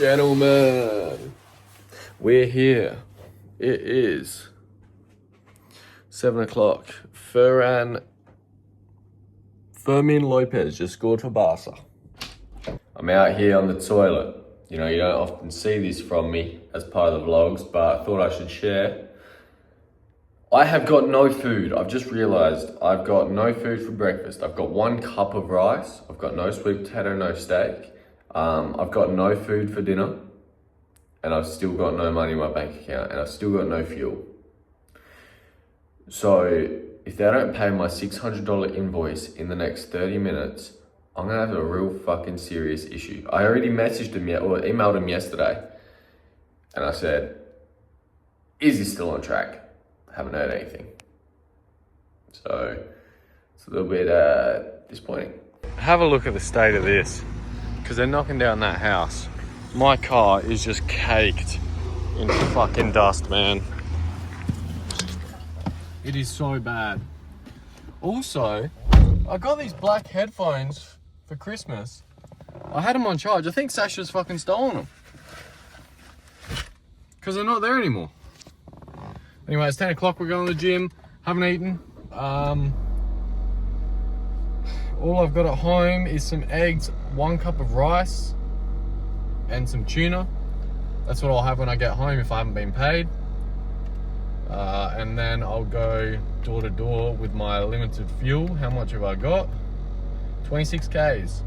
Gentlemen, we're here. It is 7 o'clock. Fermin Lopez just scored for Barca. I'm out here on the toilet. You know, you don't often see this from me as part of the vlogs, but I thought I should share. I have got no food. I've just realized I've got no food for breakfast. I've got 1 cup of rice. I've got no sweet potato, no steak. I've got no food for dinner. And I've still got no money in my bank account. And I've still got no fuel. So if they don't pay my $600 invoice in the next 30 minutes, I'm gonna have a real fucking serious issue. I already messaged him or emailed him yesterday. And I said, is he still on track? I haven't heard anything. So it's a little bit disappointing. Have a look at the state of this, because they're knocking down that house. My car is just caked in fucking dust, man. It is so bad. Also, I got these black headphones for Christmas. I had them on charge. I think Sasha's fucking stolen them, because they're not there anymore. Anyway, it's 10 o'clock, we're going to the gym, haven't eaten. All I've got at home is some eggs, 1 cup of rice, and some tuna. That's what I'll have when I get home if I haven't been paid. And then I'll go door to door with my limited fuel. How much have I got? 26 Ks.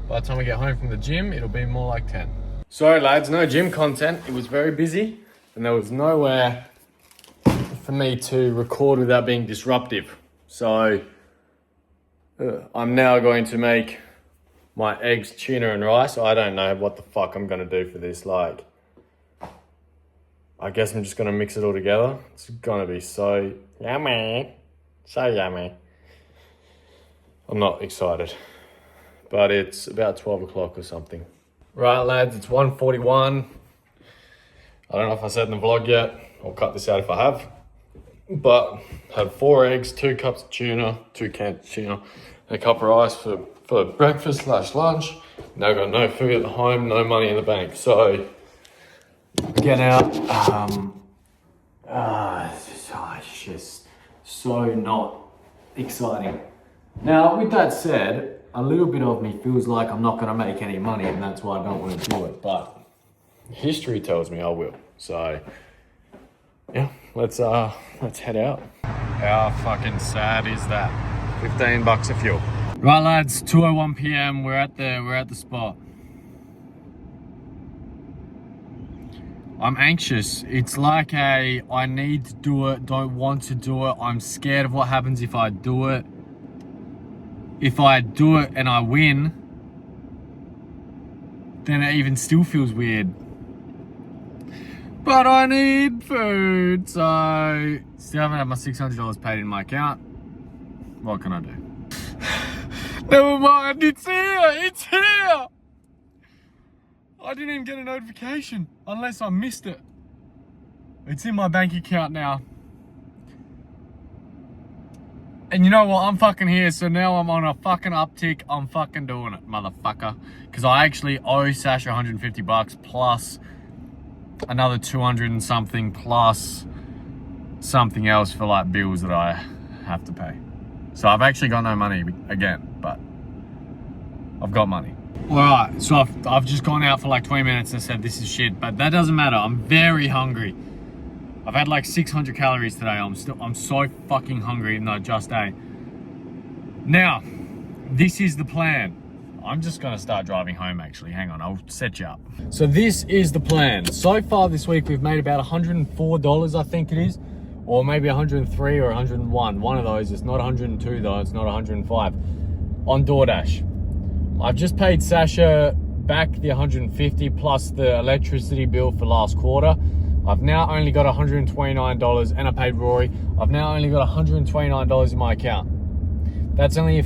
By the time I get home from the gym, it'll be more like 10. Sorry lads, no gym content. It was very busy and there was nowhere for me to record without being disruptive. So I'm now going to make my eggs, tuna and rice. I don't know what the fuck I'm gonna do for this. Like, I guess I'm just gonna mix it all together. It's gonna be so yummy. So yummy. I'm not excited, but it's about 12 o'clock or something. Right lads, it's 1:41. I don't know if I said in the vlog yet. I'll cut this out if I have. But had 4 eggs, 2 cups of tuna, 2 cans of tuna, and a cup of rice for breakfast / lunch. Now I've got no food at home, no money in the bank. So get out. It's just so not exciting. Now, with that said, a little bit of me feels like I'm not going to make any money, and that's why I don't want to do it. But history tells me I will. So yeah, let's head out. How fucking sad is that? $15 of fuel. Right lads, 2:01 PM. We're at the spot. I'm anxious. It's like I need to do it, don't want to do it. I'm scared of what happens if I do it. If I do it and I win, then it even still feels weird. But I need food, so still haven't had my $600 paid in my account. What can I do? Never mind, it's here, it's here! I didn't even get a notification, unless I missed it. It's in my bank account now. And you know what, I'm fucking here, so now I'm on a fucking uptick. I'm fucking doing it, motherfucker. Because I actually owe Sasha $150 plus another 200 and something plus something else for like bills that I have to pay. So I've actually got no money again, but I've got money. All right, so I've just gone out for like 20 minutes and said this is shit, but that doesn't matter. I'm very hungry. I've had like 600 calories today. I'm so fucking hungry even though I just ate. Now, this is the plan. I'm just gonna start driving home actually. Hang on, I'll set you up. So this is the plan. So far this week, we've made about $104, I think it is. Or maybe 103 or 101. One of those. It's not 102 though, it's not 105. On DoorDash. I've just paid Sasha back the 150 plus the electricity bill for last quarter. I've now only got $129 and I paid Rory. I've now only got $129 in my account. That's only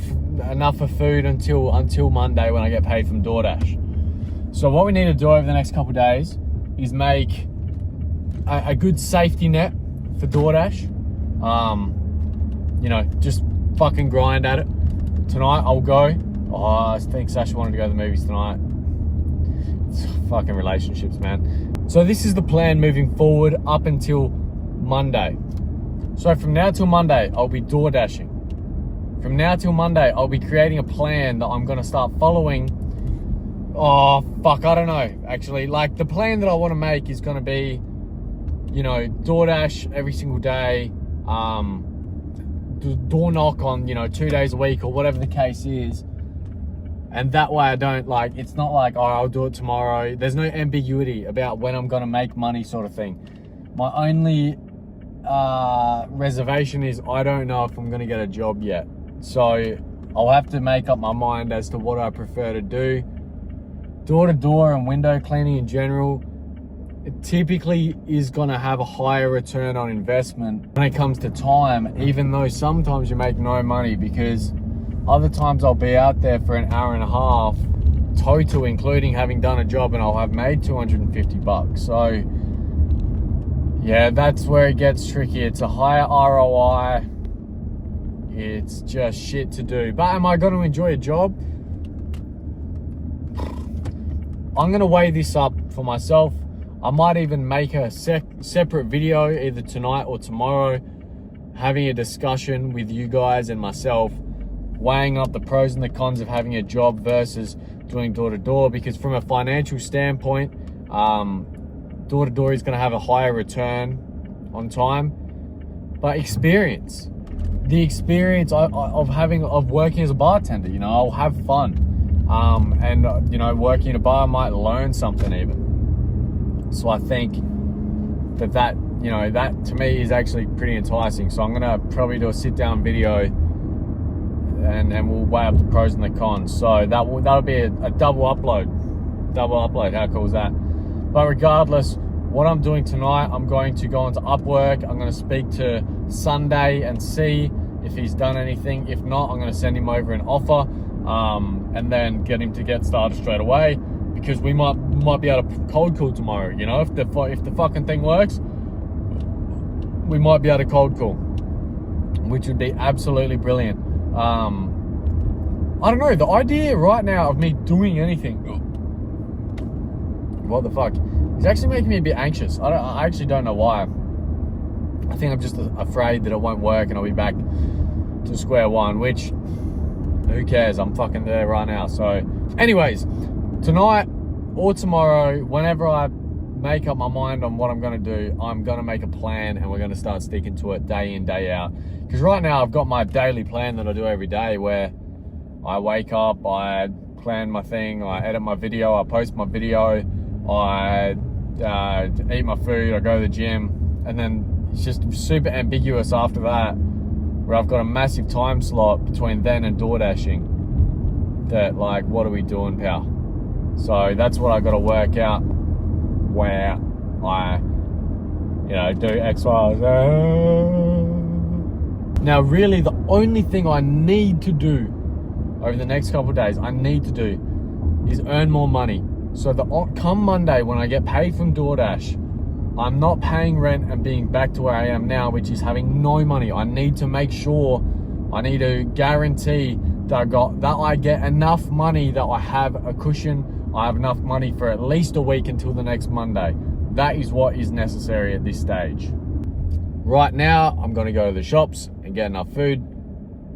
enough for food until Monday when I get paid from DoorDash. So what we need to do over the next couple of days is make a good safety net for DoorDash. You know, just fucking grind at it. Tonight I'll go. Oh, I think Sasha wanted to go to the movies tonight. It's fucking relationships, man. So this is the plan moving forward up until Monday. So from now till Monday, I'll be door dashing. From now till Monday, I'll be creating a plan that I'm gonna start following. Oh, fuck, I don't know, actually. Like, the plan that I wanna make is gonna be, you know, DoorDash every single day, door knock on, you know, 2 days a week or whatever the case is. And that way I don't, like, it's not like, oh, I'll do it tomorrow. There's no ambiguity about when I'm gonna make money, sort of thing. My only reservation is I don't know if I'm gonna get a job yet. So I'll have to make up my mind as to what I prefer to do. Door to door and window cleaning in general, it typically is gonna have a higher return on investment when it comes to time, even though sometimes you make no money, because other times I'll be out there for an hour and a half total, including having done a job, and I'll have made 250 bucks. So yeah, that's where it gets tricky. It's a higher ROI. It's just shit to do. But am I going to enjoy a job? I'm going to weigh this up for myself. I might even make a separate video either tonight or tomorrow, having a discussion with you guys and myself, weighing up the pros and the cons of having a job versus doing door to door. Because from a financial standpoint, door to door is going to have a higher return on time. But the experience of working as a bartender, you know, I'll have fun. And you know, working in a bar, I might learn something even. So I think that you know, that to me is actually pretty enticing. So I'm gonna probably do a sit down video and we'll weigh up the pros and the cons. So that'll be a double upload. How cool is that? But regardless, what I'm doing tonight, I'm going to go into Upwork. I'm going to speak to Sunday and see if he's done anything. If not, I'm going to send him over an offer, and then get him to get started straight away, because we might be able to cold call tomorrow. You know, if the fucking thing works, we might be able to cold call, which would be absolutely brilliant. I don't know, the idea right now of me doing anything, what the fuck, it's actually making me a bit anxious. I actually don't know why. I think I'm just afraid that it won't work and I'll be back to square one, which, who cares? I'm fucking there right now. So anyways, tonight or tomorrow, whenever I make up my mind on what I'm going to do, I'm going to make a plan and we're going to start sticking to it day in, day out. Because right now I've got my daily plan that I do every day, where I wake up, I plan my thing, I edit my video, I post my video, I eat my food, I go to the gym, and then it's just super ambiguous after that, where I've got a massive time slot between then and door dashing. That, like, what are we doing, pal? So that's what I got to work out, where I, you know, do X, Y, Z. Now, really, the only thing I need to do over the next couple of days, is earn more money. So come Monday, when I get paid from DoorDash, I'm not paying rent and being back to where I am now, which is having no money. I need to make sure, I need to guarantee that I get enough money, that I have a cushion, I have enough money for at least a week until the next Monday. That is what is necessary at this stage. Right now, I'm going to go to the shops and get enough food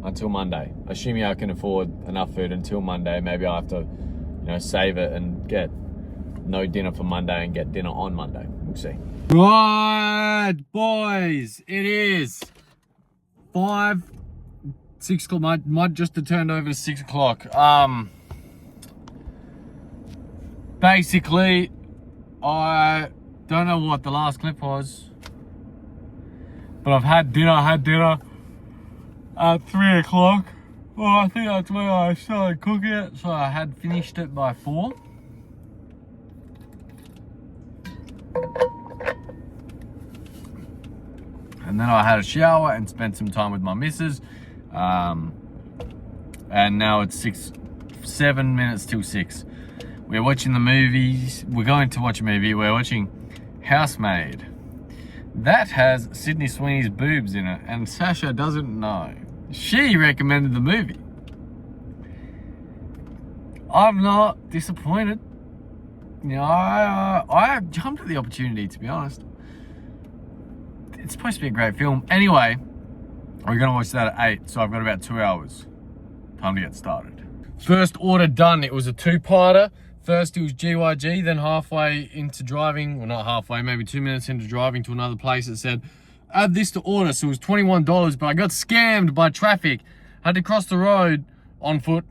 until Monday. Assuming I can afford enough food until Monday. Maybe I have to, you know, save it and get no dinner for Monday and get dinner on Monday. We'll see. Right, boys, it is 6 o'clock. Might just have turned over to 6 o'clock. Basically, I don't know what the last clip was, but I had dinner at 3 o'clock. Well, I think that's when I started cooking it, so I had finished it by 4. And then I had a shower and spent some time with my missus. And now it's 7 minutes till 6. We're watching the movies. We're going to watch a movie. We're watching Housemaid. That has Sydney Sweeney's boobs in it, and Sasha doesn't know. She recommended the movie. I'm not disappointed. You know, I jumped at the opportunity, to be honest. It's supposed to be a great film. Anyway, we're going to watch that at 8, so I've got about 2 hours. Time to get started. First order done. It was a 2-parter. First it was GYG, then halfway into driving, well not halfway, maybe 2 minutes into driving to another place, it said, add this to order. So it was $21, but I got scammed by traffic. I had to cross the road on foot,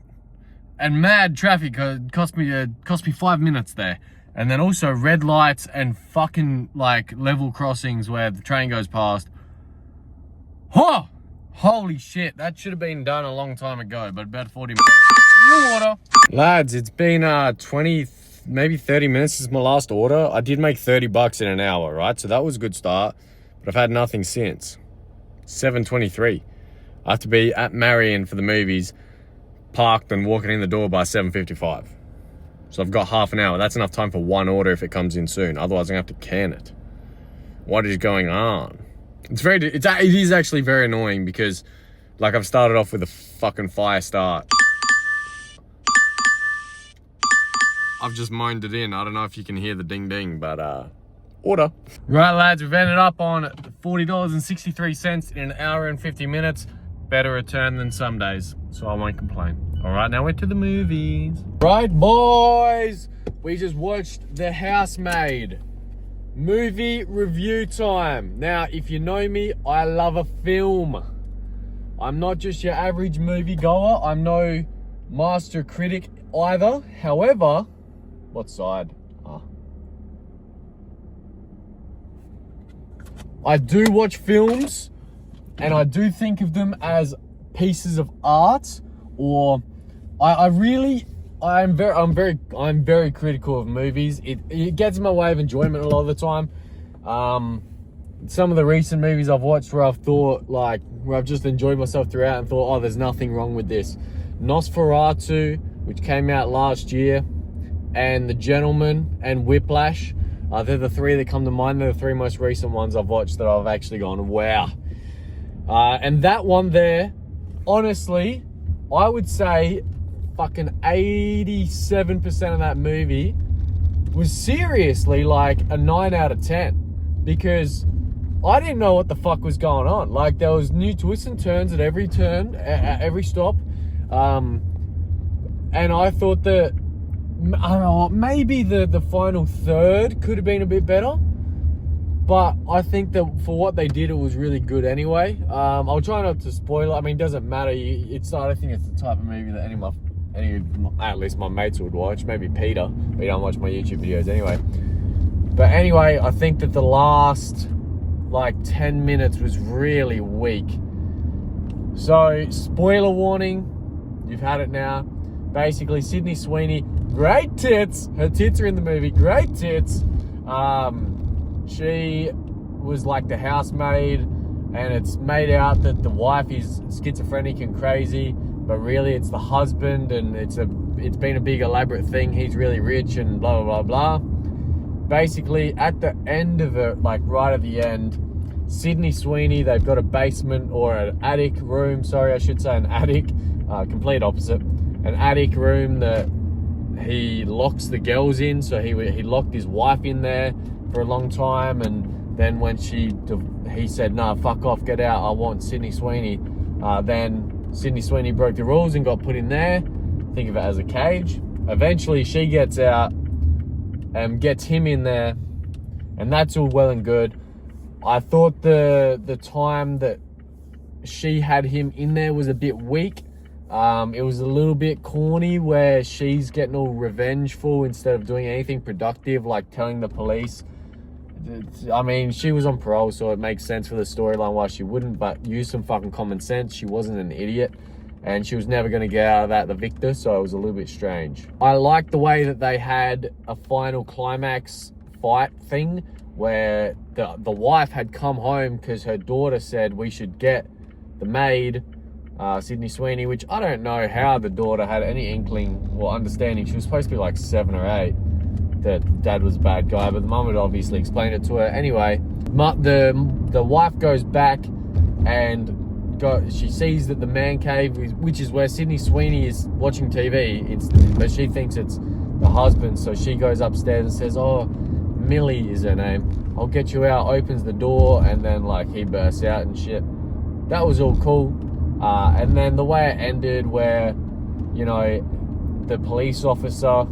and mad traffic. It cost me 5 minutes there. And then also red lights and fucking like level crossings where the train goes past. Huh! Holy shit, that should have been done a long time ago, but about 40 minutes. New order. Lads, it's been 20, maybe 30 minutes since my last order. I did make $30 in an hour, right? So that was a good start, but I've had nothing since. 7:23. I have to be at Marion for the movies, parked and walking in the door by 7:55. So I've got half an hour. That's enough time for one order if it comes in soon. Otherwise, I'm going to have to can it. What is going on? It is actually very annoying because, like, I've started off with a fucking fire start. I've just moaned it in. I don't know if you can hear the ding ding, but order. Right, lads, we've ended up on $40.63 in an hour and 50 minutes. Better return than some days, so I won't complain. All right, now we're to the movies. Right, boys, we just watched The Housemaid. Movie review time. Now, if you know me, I love a film. I'm not just your average movie goer. I'm no master critic either. However, what side? I do watch films, and I do think of them as pieces of art, or I'm very critical of movies. It gets in my way of enjoyment a lot of the time. Some of the recent movies I've watched where I've just enjoyed myself throughout and thought, oh, there's nothing wrong with this. Nosferatu, which came out last year, and The Gentleman and Whiplash. They're the three that come to mind. They're the three most recent ones I've watched that I've actually gone, wow. And that one there, honestly, I would say fucking 87% of that movie was seriously like a 9 out of 10, because I didn't know what the fuck was going on. Like, there was new twists and turns at every turn, at every stop. And I thought that, I don't know, maybe the final third could have been a bit better. But I think that for what they did, it was really good anyway. I'll try not to spoil it. I mean, it doesn't matter. I think it's the type of movie that at least my mates would watch. Maybe Peter, but he don't watch my YouTube videos anyway. But anyway, I think that the last, 10 minutes was really weak. So, spoiler warning. You've had it now. Basically, Sydney Sweeney, great tits. Her tits are in the movie. Great tits. She was like the housemaid, and it's made out that the wife is schizophrenic and crazy, but really it's the husband, and it's been a big elaborate thing. He's really rich and blah, blah, blah, blah. Basically, at the end of it, right at the end, Sydney Sweeney, they've got a basement or an attic room. Sorry, I should say an attic. Complete opposite. An attic room that he locks the girls in. So he locked his wife in there for a long time, and then when he said, nah, fuck off, get out, I want Sydney Sweeney. Then Sydney Sweeney broke the rules and got put in there. Think of it as a cage. Eventually she gets out and gets him in there, and that's all well and good. I thought the time that she had him in there was a bit weak. It was a little bit corny where she's getting all revengeful instead of doing anything productive, like telling the police. I mean, she was on parole, so it makes sense for the storyline why she wouldn't, but use some fucking common sense. She wasn't an idiot, and she was never going to get out of that the victor, so it was a little bit strange. I liked the way that they had a final climax fight thing where the wife had come home because her daughter said we should get the maid, Sydney Sweeney, which I don't know how the daughter had any inkling or understanding. She was supposed to be 7 or 8. That dad was a bad guy, but the mum had obviously explained it to her. Anyway, the wife goes back and she sees that the man cave, which is where Sydney Sweeney is watching TV instantly, but she thinks it's the husband. So she goes upstairs and says, oh, Millie is her name. I'll get you out, opens the door, and then like he bursts out and shit. That was all cool. And then the way it ended where, you know, the police officer,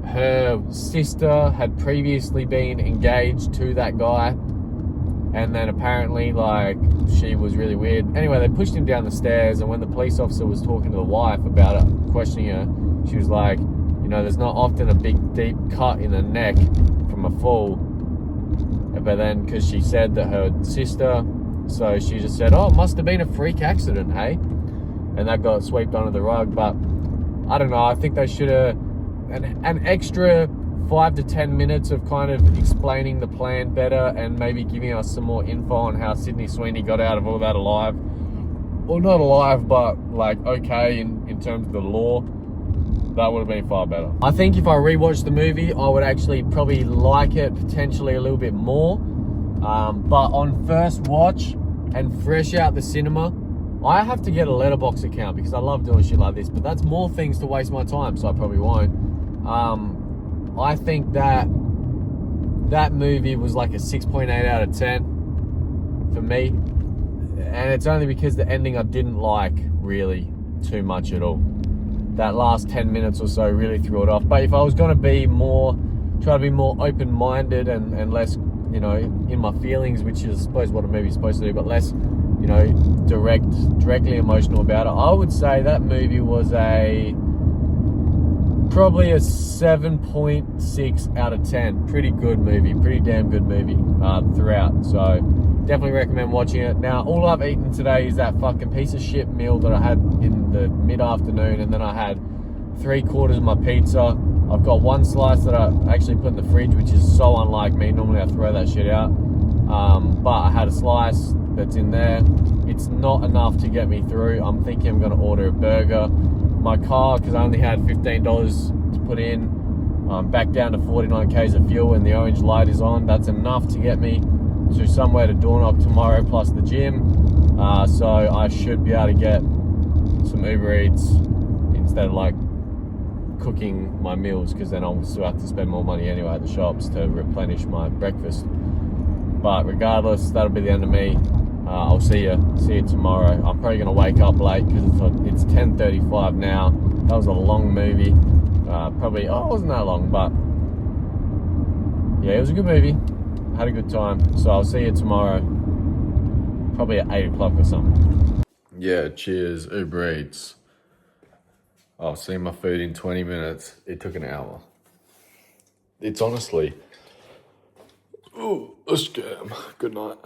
her sister had previously been engaged to that guy. And then apparently, like, she was really weird. Anyway, they pushed him down the stairs, and when the police officer was talking to the wife about it, questioning her, she was like, you know, there's not often a big, deep cut in the neck from a fall. But then, because she said that her sister, so she just said, oh, it must have been a freak accident, hey? And that got swept under the rug. But I don't know, I think they should have an extra 5 to 10 minutes of kind of explaining the plan better and maybe giving us some more info on how Sydney Sweeney got out of all that alive. Well, not alive, but like okay in terms of the law. That would have been far better. I think if I rewatched the movie, I would actually probably like it potentially a little bit more. But on first watch and fresh out the cinema, I have to get a letterbox account because I love doing shit like this, but that's more things to waste my time, so I probably won't. I think that movie was like a 6.8 out of 10 for me. And it's only because the ending I didn't like really too much at all. That last 10 minutes or so really threw it off. But if I was going to be more, try to be more open-minded and less, you know, in my feelings, which is I suppose what a movie's supposed to do, but less, you know, directly emotional about it, I would say that movie was probably a 7.6 out of 10. Pretty good movie, pretty damn good movie throughout. So definitely recommend watching it. Now, all I've eaten today is that fucking piece of shit meal that I had in the mid-afternoon, and then I had 3/4 of my pizza. I've got one slice that I actually put in the fridge, which is so unlike me. Normally I throw that shit out. But I had a slice that's in there. It's not enough to get me through. I'm thinking I'm going to order a burger. My car, because I only had $15 to put in, back down to 49 k's of fuel, and the orange light is on. That's enough to get me to somewhere to door knock tomorrow, plus the gym. So I should be able to get some Uber Eats instead of like cooking my meals, because then I'll still have to spend more money anyway at the shops to replenish my breakfast. But regardless, that'll be the end of me. I'll see you tomorrow. I'm probably gonna wake up late because it's 10:35 now. That was a long movie. Probably, it wasn't that long, but yeah, it was a good movie. Had a good time. So I'll see you tomorrow, probably at 8 o'clock or something. Yeah, cheers, Uber Eats. I'll see my food in 20 minutes. It took an hour. It's honestly, a scam. Good night.